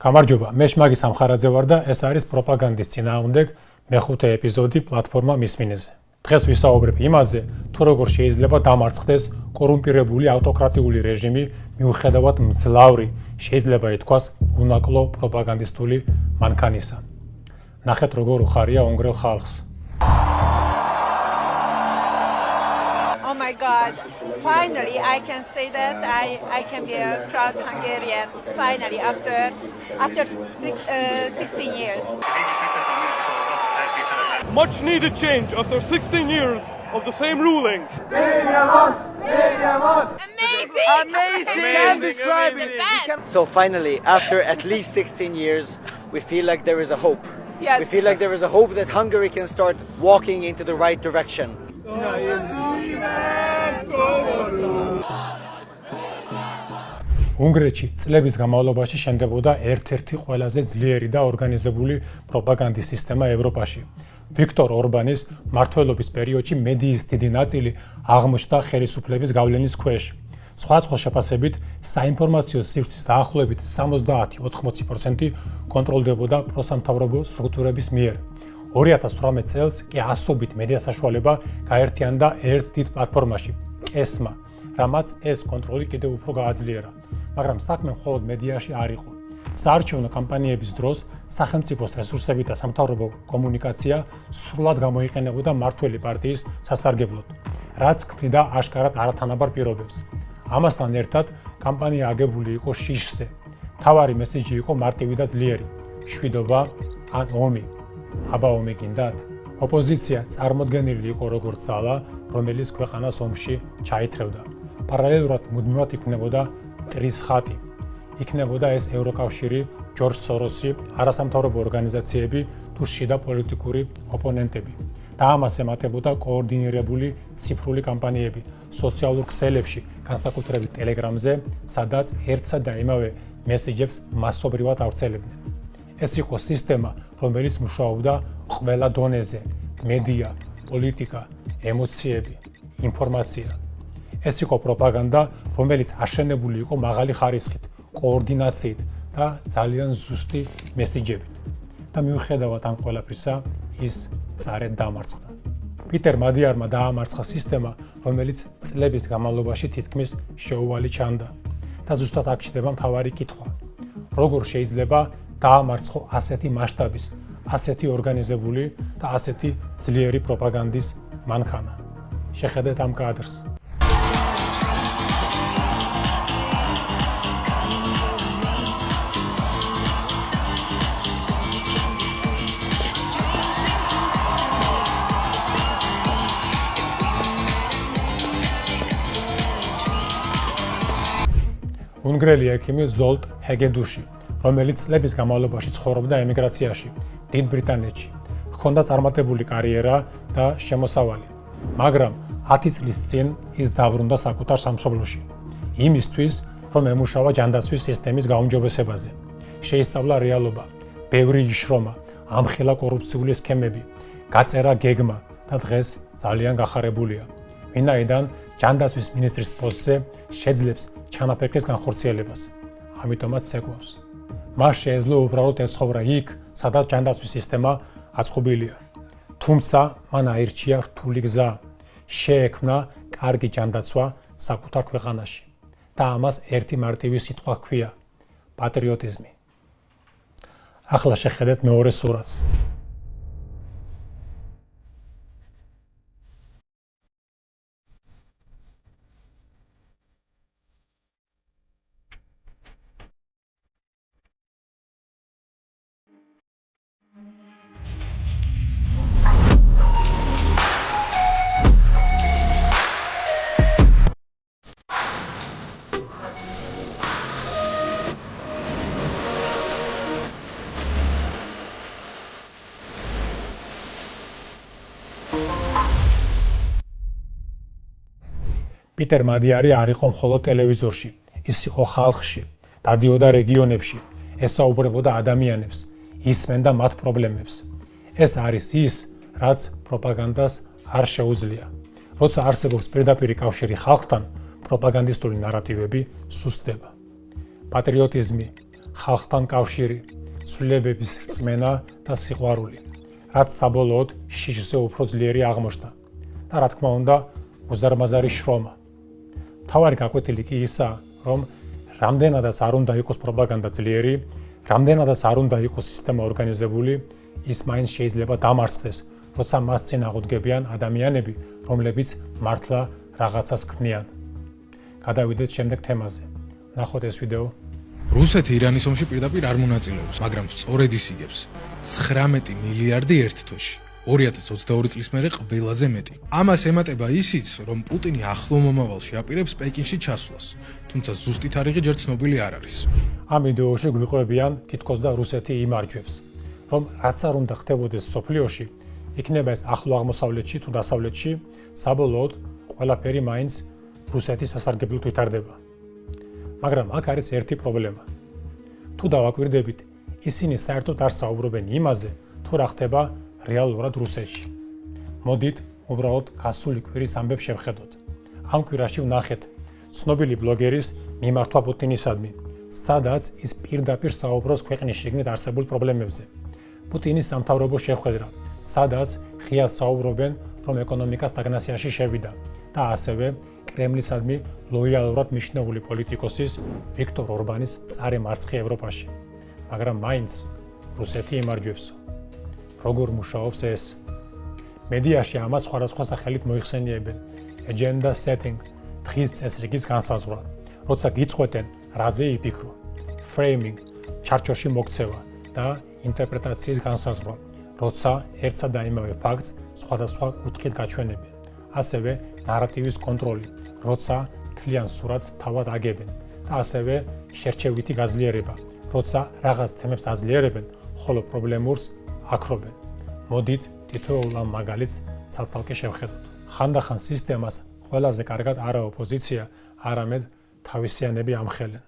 გამარჯობა, მე შმაგი სამხარაძე ვარ და ეს არის პროპაგანდის წინააღმდეგ მეხუთე ეპიზოდი პლატფორმა მისმინეზე. დღეს ვისაუბრებ იმაზე, თუ როგორ შეიძლება დამარცხდეს კორუმპირებული ავტოკრატიული რეჟიმი მიუხედავად მძლავრი, შეიძლება ითქვას, უნაკლო პროპაგანდისტული მანქანისა. ნახეთ როგორ უხარია უნგრელ ხალხს. Oh my God, finally I can say that I can be a proud Hungarian, finally, after 16 years. Much needed change after 16 years of the same ruling. Amazing! Can't describe it. So finally, after at least 16 years, we feel like there is a hope. Yes. We feel like there is a hope that Hungary can start walking into the right direction. უნგრეთში წლების განმავლობაში შენდებოდა ერთ-ერთი ყველაზე ძლიერი და ორგანიზებული პროპაგანდის სისტემა ევროპაში. ვიქტორ ორბანის მმართველობის პერიოდში მედიის დიდი ნაწილი აღმოჩნდა ხელისუფლების გავლენის ქვეშ. სხვა შეფასებით, საინფორმაციო სივრცის დაახლოებით 70-80% კონტროლდებოდა პროსამთავრობო სტრუქტურების მიერ. 2018 წელს კი ასობით მედია საშუალება გაერთიანდა ერთ დიდ პლატფორმაში, კესმა, რამაც ეს კონტროლი კიდევ უფრო გააძლიერა. მაგრამ საქმე მხოლოდ მედიაში არ იყო. საარჩევნო კამპანიების დროს სახელმწიფოს რესურსები და სამთავრობო კომუნიკაცია სრულად გამოიყენებოდა მმართველი პარტიის სასარგებლოდ, რაც ქმნიდა აშკარად არათანაბარ პირობებს. ამასთან ერთად, კამპანია აგებული იყო შიშზე. მთავარი მესიჯი იყო მარტივი და ძლიერი: მშვიდობა ან ომი. აბა ომი გინდათ? ოპოზიცია წარმოდგენილი იყო როგორც ძალა, რომელიც ქვეყანას ომში ჩაითრევდა. პარალელურად მუდმივად იქმნებოდა მტრის ხატი. იქნებოდა ეს ევროკავშირი, ჯორჯ სოროსი, არასამთავრობო ორგანიზაციები თუ შიდა პოლიტიკური ოპონენტები. და ამას ემატებოდა კოორდინირებული ციფრული კამპანიები სოციალურ ქსელებში, განსაკუთრებით ტელეგრამზე, სადაც ერთსა და იმავე მესიჯებს მასობრივად ავრცელებდნენ. ეს იყო სისტემა, რომელიც მუშაობდა ყველა დონეზე: მედია, პოლიტიკა, ემოციები, ინფორმაცია. ეს იყო პროპაგანდა, რომელიც აშენებული იყო მაღალი ხარისხით, კოორდინაციით და ძალიან ზუსტი მესიჯებით. და მიუხედავად ამ ყველაფრისა, ის წარედ დამარცხდა. პიტერ მადიარმა დაამარცხა სისტემა, რომელიც წლების განმავლობაში თითქმის შეუვალი ჩანდა. და ზუსტად აქ ჩნდება მთავარი კითხვა: როგორ შეიძლება დაამარცხო ასეთი მასშტაბის, ასეთი ორგანიზებული და ასეთი ძლიერი პროპაგანდის მანქანა? შეხედეთ ამ კადრს. უნგრელი ექიმი ზოლტ ჰეგედუში, რომელიც წლების განმავლობაში ცხოვრობდა ემიგრაციაში, დიდ ბრიტანეთში. ჰქონდა წარმატებული კარიერა და შემოსავალი, მაგრამ 10 წლის წინ ის დაბრუნდა საკუთარ სამშობლოში. იმისთვის, რომ ემუშავა ჯანდაცვის სისტემის გაუმჯობესებაზე. შეისწავლა რეალობა, ბევრი იშრომა, ამხილა კორუფციული სქემები, გაწერა გეგმა და დღეს ძალიან გახარებულია. ვინაიდან ჯანდაცვის მინისტრის პოსტზე შეძლებს ჩანაფერკის განხორციელებას. ამიტომაც ცეკვავს. მას შეეძლო უბრალოდ ეცხოვრა იქ, სადაც ჯანდაცვის სისტემა აწყობილია. თუმცა მან აირჩია რთული გზა. შეექმნა კარგი ჯანდაცვა საკუთარ ქვეყანაში. და ამას ერთი მარტივი სიტყვა ჰქვია: პატრიოტიზმი. ახლა შეხედეთ მეორე სურათს. პიტერ მადიარი არ იყო მხოლოდ ტელევიზორში, ის იყო ხალხში, დადიოდა რეგიონებში, ესაუბრებოდა ადამიანებს, ისმენდა მათ პრობლემებს. ეს არის ის, რაც პროპაგანდას არ შეუძლია. როცა არსებობს პირდაპირი კავშირი ხალხთან, პროპაგანდისტული ნარატივები სუსტდება. პატრიოტიზმი, ხალხთან კავშირი, ცვლილებების რწმენა და სიყვარული, რაც საბოლოოდ შიშზე უფრო ძლიერი აღმოჩნდა და რა თქმა უნდა, უზარმაზარი შრომა. თავარი გაკვეთილი კი ისაა, რომ რამდენადაც არ უნდა იყოს პროპაგანდა ძლიერი, რამდენადაც არ უნდა იყოს სისტემა ორგანიზებული, ის მაინც შეიძლება დამარცხდეს, როცა მას წინ აღუდგებიან ადამიანები, რომლებიც მართლა რაღაცას ქმნიან. გადავიდეთ შემდეგ თემაზე. ნახოთ ეს ვიდეო. რუსეთი ირანის ომში პირდაპირ არ მონაწილეობს, მაგრამ სწორედ ის იგებს 19 მილიარდი ერთ თვეში. 2022 წლის მერე ყველაზე მეტი. ამას ემატება ისიც, რომ პუტინი ახლო მომავალში აპირებს პეკინში ჩასვლას, თუმცა ზუსტი თარიღი ჯერ ცნობილი არ არის. ამ ვიდეოში გვიყვებიან თითქოს და რუსეთი იმარჯვებს, რომ რაც არ უნდა ხდებოდეს სოფლიოში, იქნება ეს ახლო აღმოსავლეთში თუ დასავლეთში, საბოლოოდ ყველაფერი მაინც რუსეთის სასარგებლოდ ვითარდება. მაგრამ აქ არის ერთი პრობლემა. თუ დავაკვირდებით, ისინი საერთოდ არ საუბრობენ იმაზე, თუ რა ხდება რეალურად რუსეთში. მოდით, უბრალოდ გასული კვირის ამბებს შევხედოთ. ამ კვირაში ვნახეთ ცნობილი ბლოგერის მიმართვა პუტინისადმი, სადაც ის პირდაპირ საუბრობს ქვეყნის შიგნით არსებულ პრობლემებზე. პუტინის სამთავრობო შეხვედრა, სადაც ღიად საუბრობენ, რომ ეკონომიკა სტაგნაციაში შევიდა და ასევე კრემლისადმი ლოიალურად მიჩნეული პოლიტიკოსის ვიქტორ ორბანის მწარე მარცხი ევროპაში. მაგრამ მაინც რუსეთი იმარჯვებსო. როგორ მუშაობს ეს? მედიაში ამას სხვადასხვა სახელით მოიხსენიებენ agenda setting, დღის წესრიგის განსაზღვრა, როცა გიწყვეტენ რაზე იფიქრო, framing, ჩარჩოში მოქცევა და ინტერპრეტაციის განსაზღვრა, როცა ერთსა და იმავე ფაქტს სხვადასხვა კუთხით გაჩვენებენ, ასევე ნარატივის კონტროლი, როცა მთლიან სურათს თავად აგებენ და ასევე შერჩევითი გაძლიერება, როცა რაღაც თემებს აძლიერებენ, ხოლო პრობლემურს აქრობენ. მოდით თითოეულ ამ მაგალითს ცალ-ცალკე შევხედოთ. ხანდახან სისტემას ყველაზე კარგად არა ოპოზიცია, არამედ თავისიანები ამხელენ.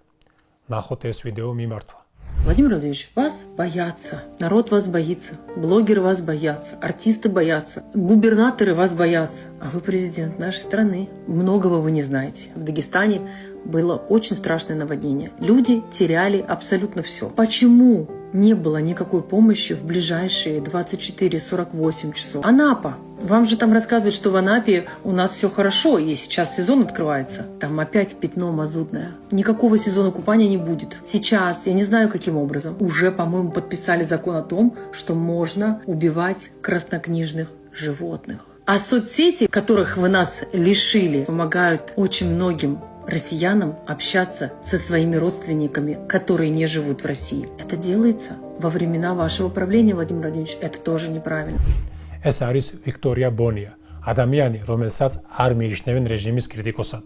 ნახოთ ეს ვიდეო მიმართვა. Владимир Владимирович, вас боятся, народ вас боится, блогеры вас боятся, артисты боятся, губернаторы вас боятся, а вы президент нашей страны. Многого вы не знаете. В Дагестане было очень страшное наводнение. Люди теряли абсолютно все. Почему не было никакой помощи в ближайшие 24-48 часов? Анапа. Вам же там рассказывают, что в Анапе у нас все хорошо, и сейчас сезон открывается. Там опять пятно мазутное. Никакого сезона купания не будет. Сейчас, я не знаю каким образом, уже, по-моему, подписали закон о том, что можно убивать краснокнижных животных. А соцсети, которых вы нас лишили, помогают очень многим россиянам общаться со своими родственниками, которые не живут в России. Это делается во времена вашего правления, Владимир Владимирович. Это тоже неправильно. ეს არის ვიქტორია ბონია, ადამიანი, რომელსაც არ მიიჩნევენ რეჟიმის კრიტიკოსად.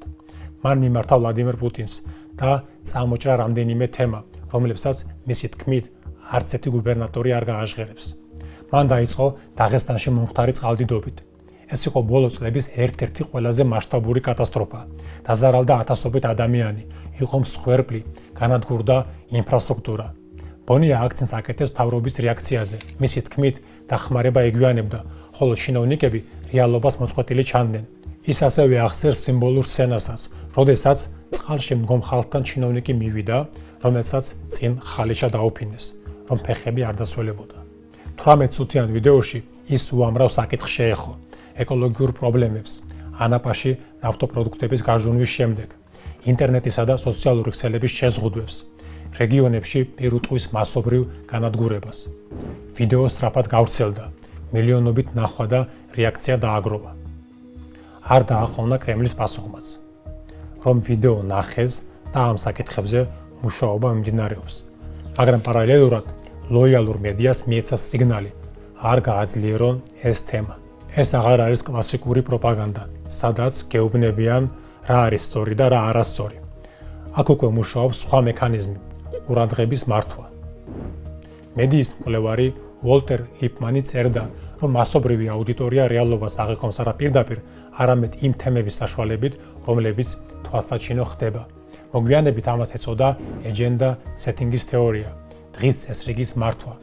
მან მიმართა ვლადიმერ პუტინს და წამოჭრა რამდენიმე თემა, რომლებსაც მისი თქმით არც ერთი გუბერნატორი არ გააჟღერებს. მან დაიწყო დაღესტანში მომხდარი წყალდიდობით. ეს იყო ბოლო წლების ერთ-ერთი ყველაზე მასშტაბური კატასტროფა. დაზარალდა ათასობით ადამიანი, იყო მსხვერპლი, განადგურდა ინფრასტრუქტურა. ბონია აქცენტს აკეთებს მთავრობის რეაქციაზე. მისი თქმით, დახმარება ეგვიანებდა, ხოლო ჩინოვნიკები რეალობას მოწყვეტილი ჩანდნენ. ის ასევე ახსენებს სიმბოლურ სცენასაც, როდესაც წყალში მდგომ ხალხთან ჩინოვნიკი მივიდა, რომელსაც წინ ხალიჩა დაუფინეს, რომ ფეხები არ დასველებოდა. 18 წუთიან ვიდეოში ის უამრავ საკითხს შეეხო: ეკოლოგიურ პრობლემებს, ანაპაში ნავთობპროდუქტების გაჟონვის შემდეგ, ინტერნეტისა და სოციალური ქსელების შეზღუდვებს, რეგიონებში პირუტყვის მასობრივ განადგურებას. ვიდეო სწრაფად გავრცელდა, მილიონობით ნახვა და რეაქცია დააგროვა. არ დააყოვნა კრემლის პასუხმაც, რომ ვიდეო ნახეს და ამ საკითხებზე მუშაობა მიმდინარეობს. მაგრამ პარალელურად ლოიალურ მედიას მიეცა სიგნალი, არ გააძლიერონ ეს თემა. ეს აღარ არის კლასიკური პროპაგანდა, სადაც გეუბნებიან რა არის სწორი და რა არასწორი. აქ უკვე მუშაობს სხვა მექანიზმი, ყურადღების მართვა. მედიის მკვლევარი უოლტერ ლიპმანი წერდა, რომ მასობრივი აუდიტორია რეალობას აღიქვამს არა პირდაპირ, არამედ იმ თემების საშუალებით, რომლებიც თვალსაჩინო ხდება. მოგვიანებით ამას ეწოდა agenda setting-ის თეორია, დღის წესრიგის მართვა.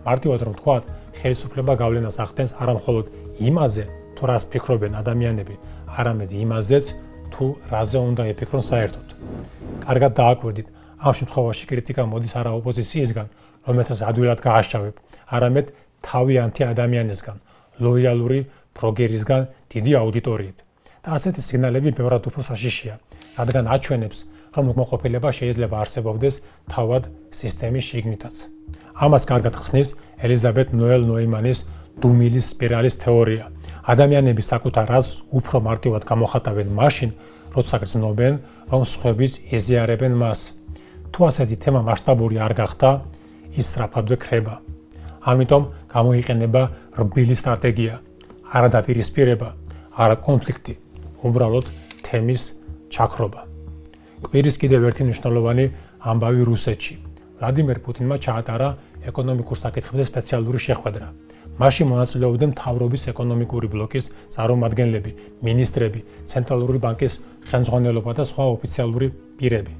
მარტივად რომ ვთქვათ, ხელისუფლება გავლენას ახდენს არა მხოლოდ იმაზე, თუ რას ფიქრობენ ადამიანები, არამედ იმაზეც, თუ რაზე უნდა იფიქრონ საერთოდ. კარგად დააკვირდით, ამ შემთხვევაში კრიტიკა მოდის არა ოპოზიციისგან, რომელსაც ადვილად გააშავებ, არამედ თავიანთი ადამიანისგან, ლოიალური ბლოგერისგან დიდი აუდიტორიით. და ასეთი სიგნალები ბევრად უფრო საშიშია, რადგან აჩვენებს, რომ უკმაყოფილება შეიძლება არსებობდეს თავად სისტემის შიგნითაც. ამას კარგად ხსნის ელიზაბეთ ნოელ-ნოიმანის დუმილის სპირალის თეორია. ადამიანები საკუთარ რაზს უფრო მარტივად გამოხატავენ მაშინ, როცა გრძნობენ, რომ სხვებიც იზიარებენ მას. თუ ასეთი თემა მასშტაბური არ გახდა, ის სწრაფადვე ქრება. ამიტომ გამოიყენება რბილი სტრატეგია, არა დაპირისპირება, არა კონფლიქტი, უბრალოდ თემის ჩაქრობა. კვირის კიდევ ერთი მნიშვნელოვანი ამბავი რუსეთში. ვლადიმერ პუტინმა ჩაატარა ეკონომიკურ საკითხებზე სპეციალური შეხვედრა. მასში მონაწილეობდნენ მთავრობის ეკონომიკური ბლოკის წარმომადგენლები, მინისტრები, ცენტრალური ბანკის ხელმძღვანელობა და სხვა ოფიციალური პირები.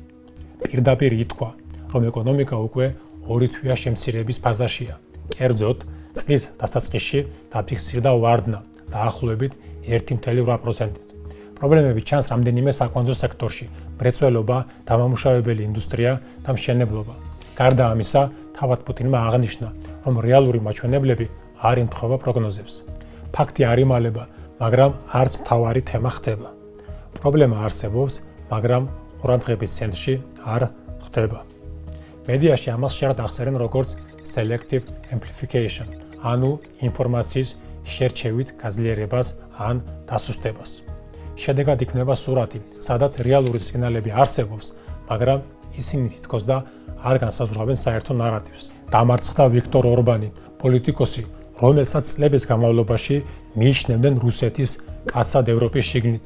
პირდაპირ ითქვა, რომ ეკონომიკა უკვე 2 თვეა შემცირების ფაზაშია. კერძოდ, წლის დასაწყისში დაფიქსირდა ვარდნა დაახლოებით 1.8%. პრობლემები ჩანს რამდენიმე საკვანძო სექტორში: მრეწველობა, დამამუშავებელი ინდუსტრია და მშენებლობა. გარდა ამისა, თავად პუტინმა აღნიშნა, რომ რეალური მაჩვენებლები არ ემთხვევა პროგნოზებს. ფაქტი არ იმალება, მაგრამ არც მთავარი თემა ხდება. პრობლემა არსებობს, მაგრამ ყურადღების ცენტრში არ ხდება. მედიაში ამას შეერთ ახსენენ როგორც selective amplification, ანუ ინფორმაციის შერჩევით გაძლიერებას ან დასუსტებას. შედეგად იქნება სურათი, სადაც რეალური სიგნალები არსებობს, მაგრამ ისინი თითქოს და არ განსაზღვრავენ საერთო ნარატივს. დამარცხდა ვიქტორ ორბანი, პოლიტიკოსი, რომელსაც წლების განმავლობაში მიიჩნევდნენ რუსეთის კაცად ევროპის შიგნით.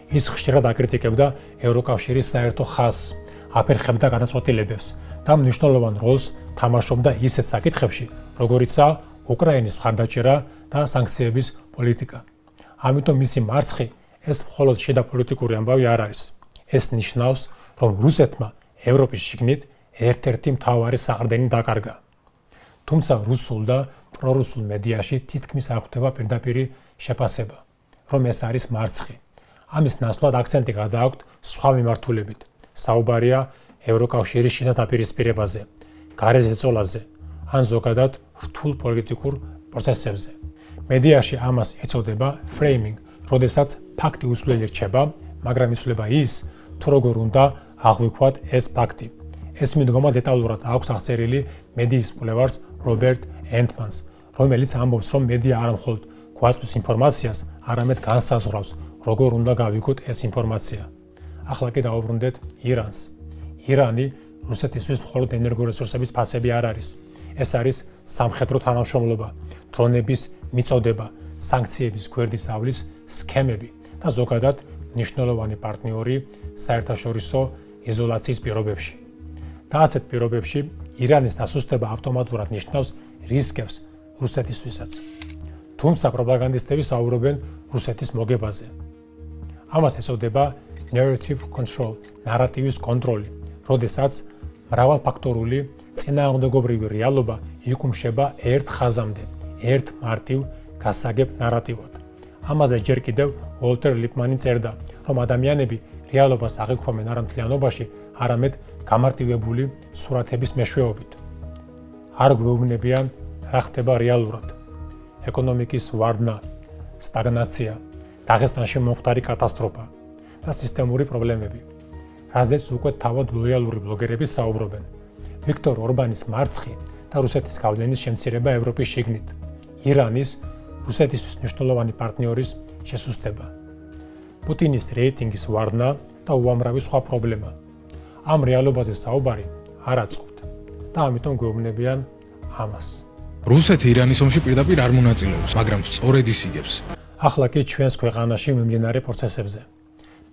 ის ხშირად აკრიტიკებდა ევროკავშირის საერთო ხაზს, აფერხებდა გადაწყვეტილებებს და მნიშვნელოვან როლს თამაშობდა ისეთ საკითხებში, როგორიცაა უკრაინის მხარდაჭერა და სანქციების პოლიტიკა. ამიტომ მისი მარცხი ეს მხოლოდ შიდა პოლიტიკური ამბავი არ არის. ეს ნიშნავს, რომ რუსეთმა ევროპის შიგნით ერთ-ერთი მთავარი საყრდენი დაკარგა. თუმცა რუსულ და პრორუსულ მედიაში თითქმის არ ხვდება პირდაპირი შეფასება, რომ ეს არის მარცხი. ამის ნაცვლად აქცენტი გადააქვთ სხვა მიმართულებით. საუბარია ევროკავშირის შიდა დაპირისპირებაზე, გარე ზეწოლაზე ან ზოგადად რთულ პოლიტიკურ პროცესებზე. მედიაში ამას ეწოდება framing, როდესაც ფაქტი უსვლელი რჩება, მაგრამ იცვლება ის, თუ როგორ უნდა აღვიქვათ ეს ფაქტი. ეს მიდგომა დეტალურად აქვს აღწერილი მედიის მკვლევარს რობერტ ენტმანს, რომელიც ამბობს, რომ მედია არა მხოლოდ გვაწვდის ინფორმაციას, არამედ განსაზღვრავს, როგორ უნდა გავიგოთ ეს ინფორმაცია. ახლა კი დავუბრუნდეთ ირანს. ირანი რუსეთისთვის მხოლოდ ენერგორესურსების ფასები არ არის. ეს არის სამხედრო თანამშრომლობა, დრონების მიწოდება, სანქციების გვერდის ავლის სქემები და ზოგადად მნიშვნელოვანი პარტნიორი საერთაშორისო იზოლაციის პირობებში. და ასეთ პირობებში ირანის დასუსტება ავტომატურად ნიშნავს რისკებს რუსეთისთვისაც. თუმცა პროპაგანდისტები საუბრობენ რუსეთის მოგებაზე. ამას ეწოდება narrative control, ნარატივის კონტროლი, როდესაც მრავალფაქტორული წინააღმდეგობრივი რეალობა იკუმშება ერთ ხაზამდე, ერთ მარტივ გასაგებ ნარატივად. ამაზე ჯერ კიდევ უოლტერ ლიპმანი წერდა, რომ ადამიანები რეალობას აღიქვამენ არა მთლიანობაში, არამედ გამარტივებული სურათების მეშვეობით. არ გვეუბნებიან, რა ხდება რეალურად. ეკონომიკის ვარდნა, სტაგნაცია, დაღესტანში მომხდარი კატასტროფა და სისტემური პრობლემები, რაზეც უკვე თავად ლოიალური ბლოგერები საუბრობენ. ვიქტორ ორბანის მარცხი და რუსეთის გავლენის შემცირება ევროპის შიგნით, ირანის რუსეთისთვის მნიშვნელოვანი პარტნიორის შესუსტება, პუტინის რეიტინგის ვარდნა და უამრავი სხვა პრობლემა. ამ რეალობაზე საუბარი არ აწყობთ და ამიტომ გვეუბნებიან ამას. რუსეთი ირანის ომში პირდაპირ არ მონაწილეობს, მაგრამ სწორედ ისიგებს. ახლა კი ჩვენს ქვეყანაში მიმდინარე პროცესებზე.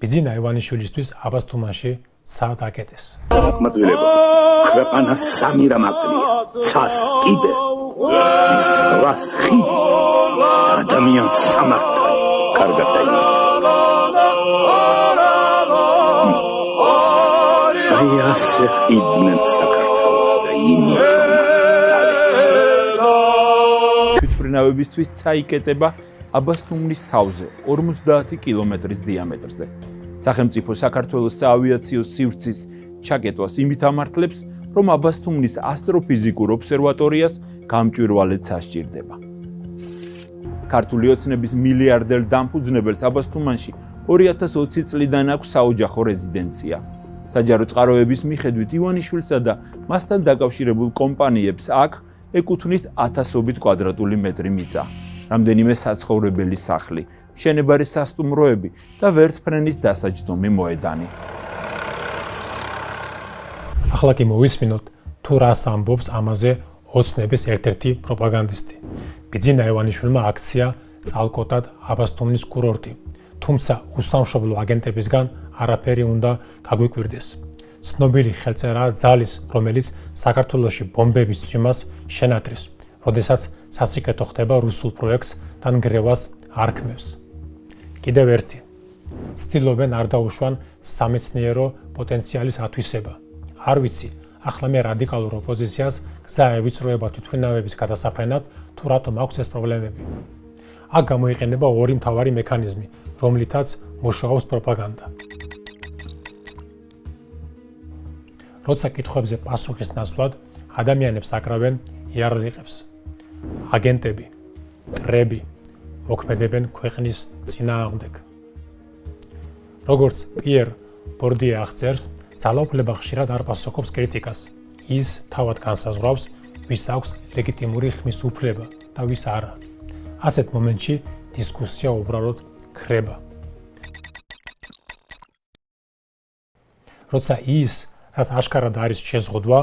ბიძინა ივანიშვილისთვის აბას თუმანში ცა დაკეტეს. მადლობა. ქვეყანა სამი რამ აკლია. ცას კიბე, ის რას ხიდი. ადამიანს სამართალი კარგად დაიმოს. აი ასე ხიდნენ საქართველოს და თვითმფრინავებისთვის წაიკეტება აბასთუმნის თავზე 50 კილომეტრის დიამეტრზე. სახელმწიფო საქართველოს საავიაციო სივრცის ჩაკეტვას იმით ამართლებს, რომ აბასთუმნის ასტროფიზიკურ ობსერვატორიას გამჭვირვალედ სასჭირდება. ქართული ოცნების მილიარდერ დამფუძნებელს აბასთუმანში 2020 წლიდან აქვს საოჯახო რეზიდენცია. საჯარო წყაროების მიხედვით ივანიშვილსა და მასთან დაკავშირებულ კომპანიებს აქ ეკუთვნით 1000-ობით კვადრატული მეტრი მიწა, რამდენიმე საცხოვრებელი სახლი, მშენებარე სასტუმროები და ვერტფრენის დასაჯდომი მოედანი. ახლა კი მოვისმინოთ თუ რას ამბობს ამაზე ოცნების ერთ-ერთი პროპაგანდისტი. ბიძინა ივანიშვილმა აქცია წალკოტად აბასთუმნის კურორტი, თუმცა უსამშობლო აგენტებისგან არაფერი უნდა გაგვიკვირდეს. ცნობილი ხელწერაა ძალის, რომელიც საქართველოში ბომბების წვიმას შენატრის, როდესაც სასიკეთო ხდება რუსულ პროექტს და ნგრევას არქმევს. კიდევ ერთი. ცდილობენ არ დაუშვან სამეცნიერო პოტენციალის ათვისება. არ ვიცი, ახლა მე რადიკალურ ოპოზიციას გზა ევიწროება თვითმფრინავების გადასაფრენად, თუ რატომ აქვს ეს პრობლემები. აქ გამოიყენება ორი მთავარი მექანიზმი, რომლითაც მუშაობს პროპაგანდა. როცა კითხვებზე პასუხის ნაცვლად ადამიანებს აკრავენ იარლიყებს. აგენტები, ტრები მოქმედებენ ქვეყნის წინააღმდეგ. როგორც პიერ ბორდიე აღწერს, ძალაუფლება ხშირად არ პასუხობს კრიტიკას. ის თავად განსაზღვრავს, ვის აქვს ლეგიტიმური ხმის უფლება და ვის არა. ასეთ მომენტში დისკუსია უბრალოდ ქრება. როცა ის, რაც აშკარად არის შეზღუდვა,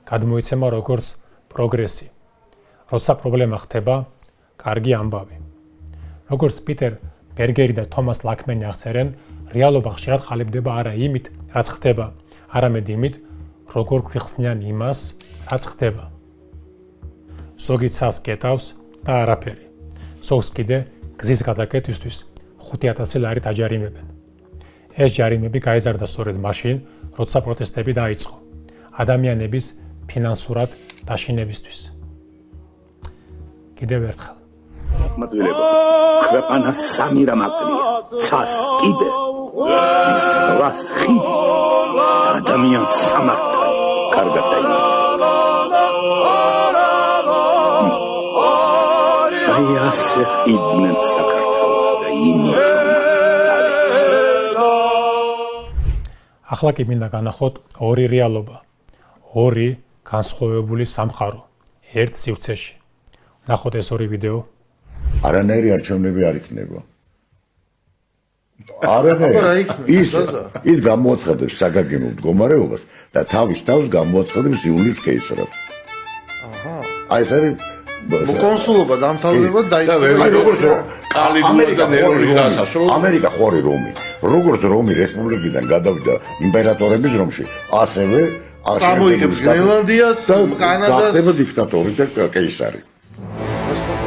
გადმოიცემა როგორც პროგრესი. როცა პრობლემა ხდება, კარგი ამბავი. როგორც პიტერ ბერგერი და თომას ლაკმენი აღწერენ, რეალობა ხშირად ყალიბდება არა იმით, რაც ხდება, არამედ იმით, როგორ გვიხსნიან იმას, რაც ხდება. ზოგი ცას კეტავს და არაფერი. ზოგს კიდე გზის გადაკეთვისთვის 5000 ლარით აჯარიმებენ. ეს ჯარიმები გაიზარდა სწორედ მაშინ, როცა პროტესტები დაიწყო, ადამიანების ფინანსურად დაშინებისთვის. კიდევ ერთხელ. მადლობა. ქვეყანა სამი რამ აკლია. ცას კიდე. ის რას ხიდი. ადამიანს სამართალი. კარგად დაიმოს. აი ასე ხიდნენ საქართველოს და ახლა კი მინდა განახოთ ორი რეალობა, ორი განსხვავებული სამყარო, ერთ სივრცეში. ნახოთ ეს ორი ვიდეო. არანაირი არჩევნები არ იქნება. არანაირი. ის გამოაცხადებს საგანგებო მდგომარეობას და თავის თავს გამოაცხადებს იულიუს კეისრად. აი ეს არის კონსულობა დამთავრდება დაიწყება როგორც ამერიკა ხო არის რომი. როგორც რომი რესპუბლიკიდან გადავიდა იმპერატორების რომში, ასევე წამოიღებს გრენლანდიას, კანადას, გახდება დიქტატორი და კეისარი.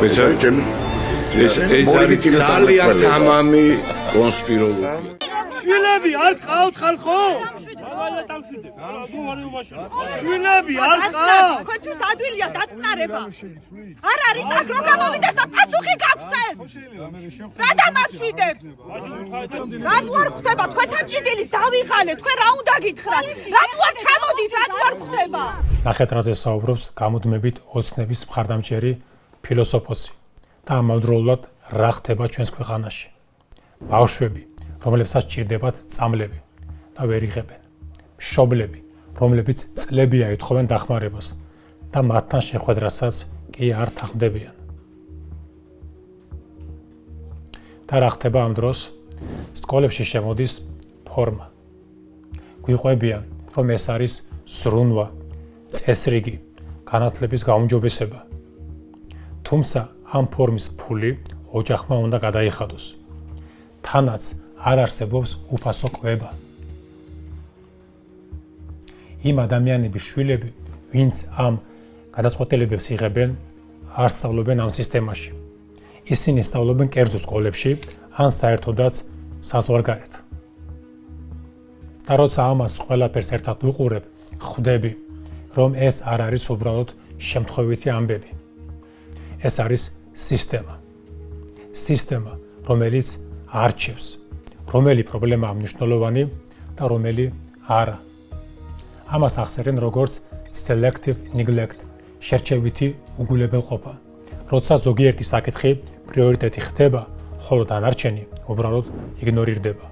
ეს არის ძალიან თამამი კონსპიროლოგია. შვილები არ ყავთ ხალხო? შვილები არ ყავთ? თქვენთვის ადვილია დაწყნარება. არ არის აქ რომ გამოვიდეს და პასუხი გაგვცეს. რა დამაშვიდებს? რატო არ ხდება თქვენთან ჭიდილი დავიღალე, თქვენ რა უნდა გითხრათ? რატო არ ჩამოდის, რატო არ ხდება? ნახეთ რაზე საუბრობს გამუდმებით ოცნების მხარდამჭერი ფილოსოფოსი და ამავდროულად რა ხდება ჩვენს ქვეყანაში. ბავშვები, რომლებსაც ჭირდებათ წამლები და ვერ იღებენ. მშობლები, რომლებიც წლებია ეთხოვენ დახმარებას და მათთან შეხვედრასაც კი არ თანხმდებიან. და რა ხდება ამ დროს? სკოლებში შემოდის ფორმა. გვიყვებიან, რომ ეს არის ზრუნვა, წესრიგი, განათლების გაუმჯობესება. თუმცა ამ ფორმის ფული ოჯახმა უნდა გადაიხადოს. თანაც არ არსებობს უფასო კვება. იმ ადამიანების შვილები, ვინც ამ გადაწყვეტილებებს იღებენ, არ სწავლობენ ამ სისტემაში. ისინი სწავლობენ კერძო სკოლებში, ან საერთოდაც საზღვარგარეთ. და როცა ამას ყველაფერს ერთად უყურებ, ხვდები, რომ ეს არ არის უბრალოდ შემთხვევითი ამბები. ეს არის სისტემა. სისტემა, რომელიც არჩევს, რომელი პრობლემაა მნიშვნელოვანი და რომელი არა. ამას ახსენებენ როგორც selective neglect, შერჩევითი უგულებელყოფა. როცა ზოგიერთი საკითხი პრიორიტეტი ხდება, ხოლო დანარჩენი უბრალოდ იგნორირდება.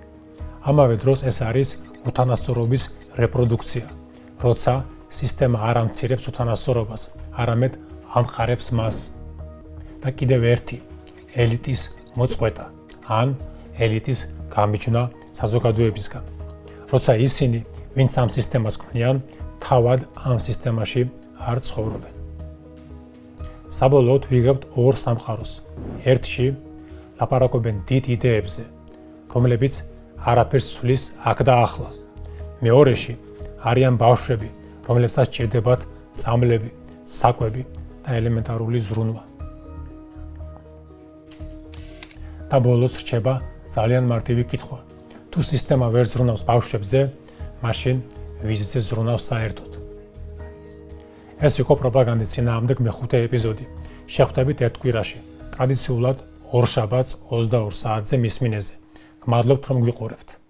ამავე დროს ეს არის უთანასწორობის რეპროდუქცია, როცა სისტემა არ ამცირებს უთანასწორობას, არამედ ამყარებს მას. და კიდევ ერთი ელიტის მოწყვეტა ან ელიტის გამიჯვნა საზოგადოებისგან. როცა ისინი, ვინც ამ სისტემას ქმნიან, თავად ამ სისტემაში არ ცხოვრობენ. საბოლოოდ ვიგებთ ორ სამყაროს. ერთში ლაპარაკობენ დიდ იდეებზე, რომლებიც არაფერს ცვლის აქ და ახლა. მეორეში არიან ბავშვები, რომლებსაც სჭირდებათ წამლები, საკვები და ელემენტარული ზრუნვა. და ბოლოს რჩება ძალიან მარტივი კითხვა. თუ სისტემა ვერ ზრუნავს ბავშვებზე, მაშინ ვიზზე ზრუნავს საერთოდ? ეს იყო პროპაგანდის წინააღმდეგ მეხუთე ეპიზოდი. შეხვდებით ერთ კვირაში, ტრადიციულად ორ შაბათს 22 საათზე მისმინეზე. გმადლობთ რომ გვიყურებთ.